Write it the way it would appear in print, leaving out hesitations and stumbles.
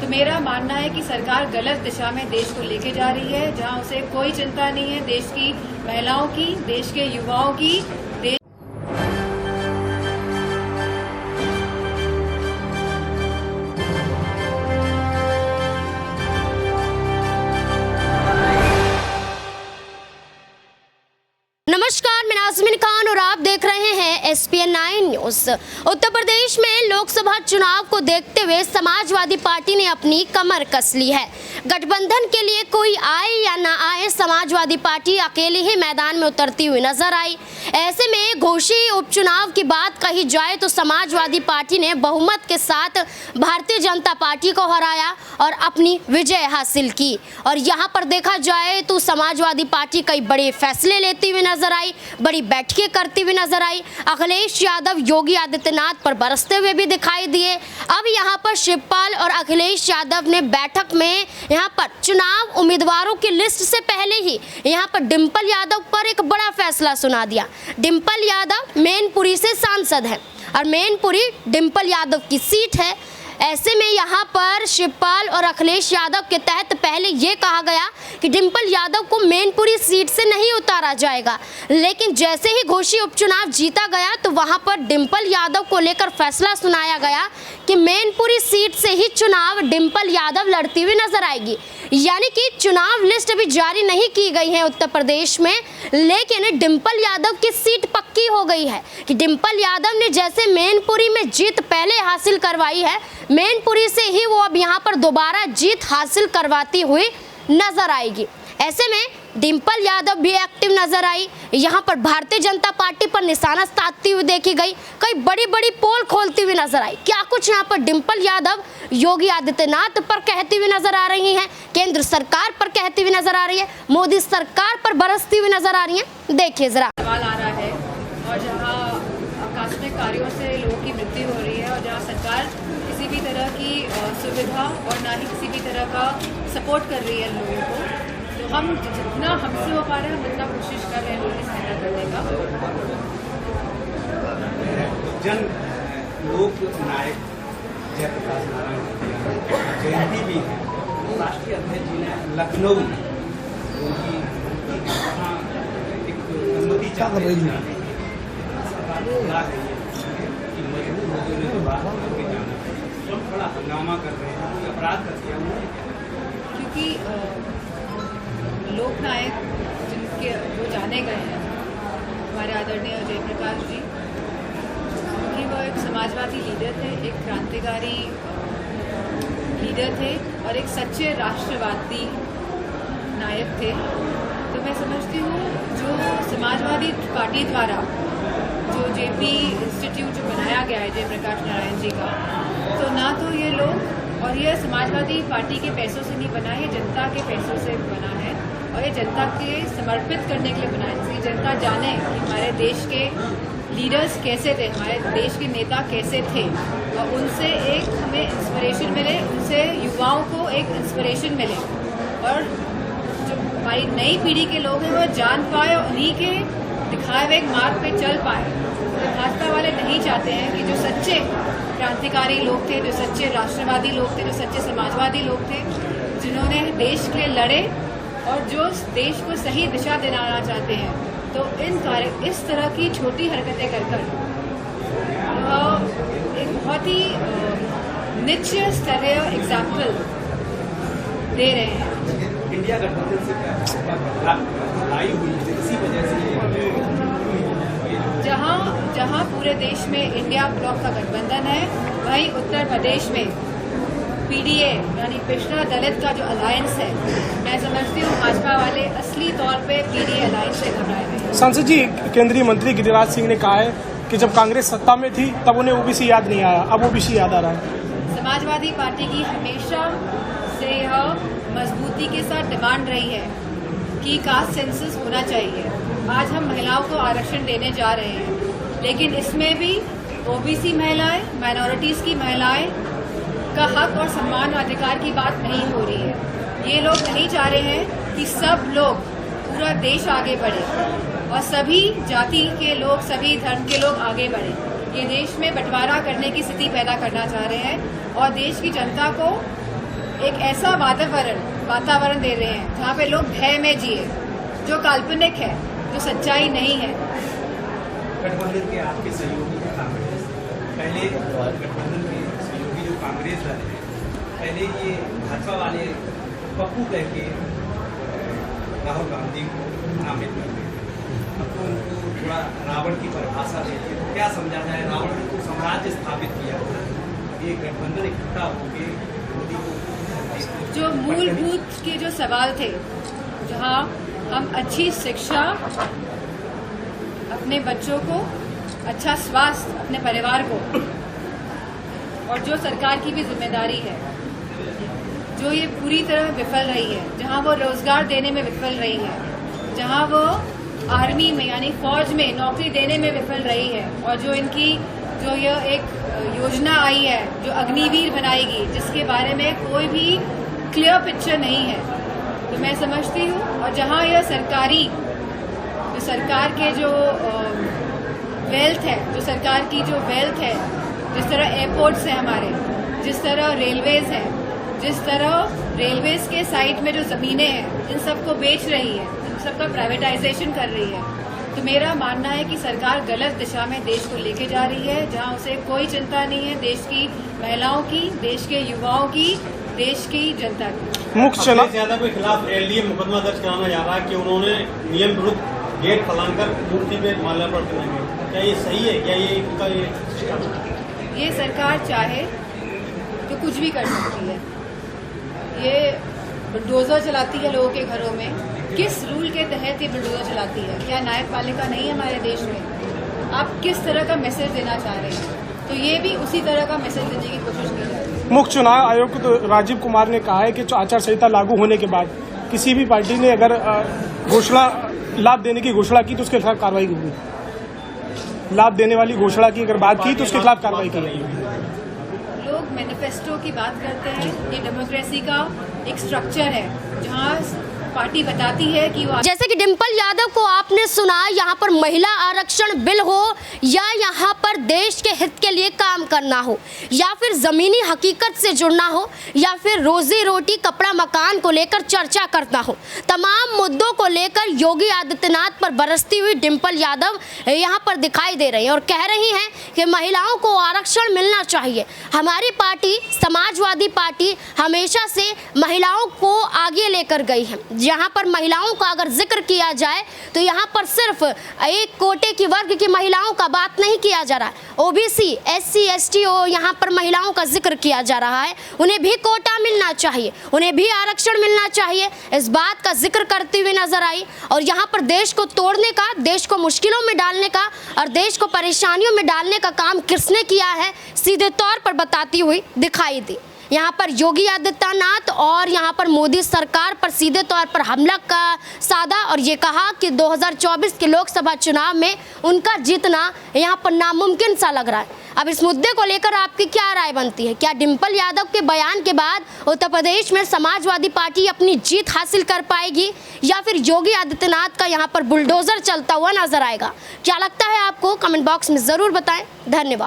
तो मेरा मानना है कि सरकार गलत दिशा में देश को लेके जा रही है, जहां उसे कोई चिंता नहीं है देश की महिलाओं की, देश के युवाओं की। नमस्कार, मैं नाज़मीन खान और आप देख रहे हैं SPN 9 न्यूज। उत्तर प्रदेश में लोकसभा चुनाव को देखते हुए समाजवादी पार्टी ने अपनी कमर कस ली है। गठबंधन के लिए कोई आए या ना आए, समाजवादी पार्टी अकेली ही मैदान में उतरती हुई नजर आई। ऐसे में घोषी उपचुनाव की बात कही जाए तो समाजवादी पार्टी ने बहुमत के साथ भारतीय जनता पार्टी को हराया और अपनी विजय हासिल की। और यहाँ पर देखा जाए तो समाजवादी पार्टी कई बड़े फैसले लेती हुई नजर आई, बड़ी बैठकें करती हुई नजर आई। अखिलेश यादव योगी आदित्यनाथ पर बरसते हुए भी दिखाई दिए। अब यहाँ पर शिवपाल और अखिलेश यादव ने बैठक में यहाँ पर चुनाव उम्मीदवारों की लिस्ट से पहले ही यहाँ पर डिंपल यादव पर एक बड़ा फैसला सुना दिया। डिंपल यादव मैनपुरी से सांसद है और मैनपुरी डिंपल यादव की सीट है। ऐसे में यहाँ पर शिवपाल और अखिलेश यादव के तहत पहले ये कहा गया कि डिंपल यादव को मैनपुरी सीट से नहीं उतारा जाएगा, लेकिन जैसे ही घोषी उपचुनाव जीता गया तो वहाँ पर डिंपल यादव को लेकर फैसला सुनाया गया कि मैनपुरी सीट से ही चुनाव डिंपल यादव लड़ती हुई नजर आएगी। यानी कि चुनाव लिस्ट अभी जारी नहीं की गई है उत्तर प्रदेश में, लेकिन डिंपल यादव की सीट पक्की हो गई है कि डिंपल यादव ने जैसे मैनपुरी में जीत पहले हासिल करवाई है, मैनपुरी से ही वो अब यहाँ पर दोबारा जीत हासिल करवाती हुई नजर आएगी। ऐसे में डिंपल यादव भी एक्टिव नजर आई, यहाँ पर भारतीय जनता पार्टी पर निशाना साधती हुई देखी गई, कई बड़ी बड़ी पोल खोलती हुई नजर आई। क्या कुछ यहाँ पर डिंपल यादव योगी आदित्यनाथ पर कहती हुई नजर आ रही हैं, केंद्र सरकार पर कहती हुई नजर आ रही है, मोदी सरकार पर बरसती हुई नजर आ रही है। देखिए जरा। सवाल आ रहा है और जहाँ आकस्मिक कार्यों से लोगों की मृत्यु हो रही है और जहाँ सरकार किसी भी तरह की सुविधा और ना ही किसी भी तरह का सपोर्ट कर रही है लोगों को, तो हम जितना हमसे हो पा रहे हैं हम उतना कोशिश कर रहे हैं लोगों की सहायता करने का। जन लोक नायक जयप्रकाश नारायण जयंती भी है, राष्ट्रीय अध्यक्ष जी ने लखनऊ में उनकी एक अनुमति चाहते हैं कि मजबूर लोगों ने तो बाहर करके जाना है, बड़ा हंगामा कर रहे हैं, कोई अपराध कर दिया उन्होंने। क्योंकि लोकनायक जिनके जो जाने गए हैं हमारे आदरणीय जयप्रकाश जी, क्योंकि वो एक समाजवादी लीडर थे, एक क्रांतिकारी लीडर थे और एक सच्चे राष्ट्रवादी नायक थे। तो मैं समझती हूँ जो समाजवादी पार्टी द्वारा जो JP इंस्टीट्यूट जो बनाया गया है जयप्रकाश नारायण जी का, तो ना तो ये लोग और ये समाजवादी पार्टी के पैसों से नहीं बना है, जनता के पैसों से बना है और ये जनता के समर्पित करने के लिए बना है, इसलिए जनता जाने कि हमारे देश के लीडर्स कैसे थे, हमारे देश के नेता कैसे थे और उनसे एक हमें इंस्पिरेशन मिले, उनसे युवाओं को एक इंस्पिरेशन मिले और जो हमारी नई पीढ़ी के लोग हैं वो जान पाए और उन्हीं के दिखाए हुए एक मार्ग पे चल पाए। तो भाजपा वाले नहीं चाहते हैं कि जो सच्चे क्रांतिकारी लोग थे, जो सच्चे राष्ट्रवादी लोग थे, जो सच्चे समाजवादी लोग थे, जिन्होंने देश के लिए लड़े और जो देश को सही दिशा दिलाना चाहते हैं, तो इस तरह की छोटी हरकतें कर एक बहुत ही नीच स्तरीय एग्जाम्पल दे रहे हैं। इंडिया गठबंधन से लड़ाई हुई है, इसी वजह से जहां पूरे देश में इंडिया ब्लॉक का गठबंधन है, वहीं उत्तर प्रदेश में PDA यानी पिछड़ा दलित का जो अलायंस है, मैं समझती हूँ भाजपा वाले असली तौर पे PDA अलायंस से घबराए हुए हैं। सांसद जी, केंद्रीय मंत्री गिरिराज सिंह ने कहा है कि जब कांग्रेस सत्ता में थी तब उन्हें OBC याद नहीं आया, अब OBC याद आ रहा है। समाजवादी पार्टी की हमेशा से यह मजबूती के साथ डिमांड रही है कि कास्ट सेंसस होना चाहिए। आज हम महिलाओं को आरक्षण देने जा रहे हैं, लेकिन इसमें भी OBC महिलाएं, माइनॉरिटीज़ की महिलाएं का हक और सम्मान और अधिकार की बात नहीं हो रही है। ये लोग नहीं चाह रहे हैं कि सब लोग, पूरा देश आगे बढ़े और सभी जाति के लोग, सभी धर्म के लोग आगे बढ़े। ये देश में बंटवारा करने की स्थिति पैदा करना चाह रहे हैं और देश की जनता को एक ऐसा वातावरण दे रहे हैं जहाँ पे लोग भय में जिए, जो काल्पनिक है, जो सच्चाई नहीं है। गठबंधन के आपके सहयोगी कांग्रेस, पहले गठबंधन के सहयोगी जो कांग्रेस दल है, पहले ये भाजपा वाले पप्पू कह के राहुल गांधी को नामित करते थे, अब तो उनको थोड़ा रावण की परिभाषा देती है। तो क्या समझा जाए, रावण ने तो साम्राज्य स्थापित किया, ये गठबंधन इकट्ठा होकर मोदी को जो मूलभूत के जो सवाल थे, जहाँ हम अच्छी शिक्षा, अपने बच्चों को अच्छा स्वास्थ्य, अपने परिवार को, और जो सरकार की भी जिम्मेदारी है, जो ये पूरी तरह विफल रही है, जहाँ वो रोजगार देने में विफल रही है, जहाँ वो आर्मी में यानी फौज में नौकरी देने में विफल रही है, और जो इनकी जो यह एक योजना आई है जो अग्निवीर बनाएगी, जिसके बारे में कोई भी क्लियर पिक्चर नहीं है, तो मैं समझती हूँ। और जहाँ यह सरकार के जो वेल्थ है, जो सरकार की जो वेल्थ है, जिस तरह एयरपोर्ट्स हैं हमारे, जिस तरह रेलवेज है, जिस तरह रेलवेज के साइड में जो ज़मीनें हैं, इन सबको बेच रही है, इन सबका प्राइवेटाइजेशन कर रही है। तो मेरा मानना है कि सरकार गलत दिशा में देश को लेके जा रही है, जहां उसे कोई चिंता नहीं है देश की महिलाओं की, देश के युवाओं की, देश की जनता की। मुख्य चुनाव अखिलेश यादव के खिलाफ एलडीए मुकदमा दर्ज कराना जा रहा है कि उन्होंने नियम विरुद्ध गेट फैलाकर मूर्ति पे माल्यार्पण करेंगे, क्या ये सही है? क्या ये इनका ये सरकार चाहे तो कुछ भी कर सकती है। ये बुलडोजर चलाती है लोगों के घरों में, किस रूल के तहत ये बुलडोजर चलाती है? क्या न्यायपालिका नहीं है हमारे देश में? आप किस तरह का मैसेज देना चाह रहे हैं? तो ये भी उसी तरह का मैसेज देने की कोशिश की जा रही है। मुख्य चुनाव आयोग तो राजीव कुमार ने कहा है कि आचार संहिता लागू होने के बाद किसी भी पार्टी ने अगर घोषणा लाभ देने की घोषणा की तो उसके खिलाफ कार्रवाई होगी। लाभ देने वाली घोषणा की अगर बात की तो उसके खिलाफ कार्रवाई की जाएगी। लोग मैनिफेस्टो की बात करते हैं, ये डेमोक्रेसी का एक स्ट्रक्चर है जहाँ पार्टी बताती है कि वो जैसे कि डिम्पल यादव को आपने सुना, यहाँ पर महिला आरक्षण बिल हो या यहाँ पर देश के हित के लिए काम करना हो या फिर जमीनी हकीकत से जुड़ना हो या फिर रोजी रोटी कपड़ा मकान को लेकर चर्चा करना हो, तमाम मुद्दों को लेकर योगी आदित्यनाथ पर बरसती हुई डिम्पल यादव यहाँ पर दिखाई दे रही हैं और कह रही हैं कि महिलाओं को आरक्षण मिलना चाहिए। हमारी पार्टी समाजवादी पार्टी हमेशा से महिलाओं को आगे लेकर गई है। यहाँ पर महिलाओं का अगर जिक्र किया जाए तो यहाँ पर सिर्फ एक कोटे की वर्ग की महिलाओं का बात नहीं किया जा रहा है, ओबीसी, एससी, एसटी यहाँ पर महिलाओं का जिक्र किया जा रहा है। उन्हें भी कोटा मिलना चाहिए, उन्हें भी आरक्षण मिलना चाहिए, इस बात का जिक्र करती हुई नजर आई। और यहाँ पर देश को तोड़ने का, देश को मुश्किलों में डालने का और देश को परेशानियों में डालने का काम किसने किया है सीधे तौर पर बताती हुई दिखाई दी। यहाँ पर योगी आदित्यनाथ और यहाँ पर मोदी सरकार पर सीधे तौर पर हमला का साधा और ये कहा कि 2024 के लोकसभा चुनाव में उनका जीतना यहाँ पर नामुमकिन सा लग रहा है। अब इस मुद्दे को लेकर आपकी क्या राय बनती है? क्या डिम्पल यादव के बयान के बाद उत्तर प्रदेश में समाजवादी पार्टी अपनी जीत हासिल कर पाएगी या फिर योगी आदित्यनाथ का यहाँ पर बुलडोजर चलता हुआ नजर आएगा? क्या लगता है आपको? कमेंट बॉक्स में ज़रूर बताएं। धन्यवाद।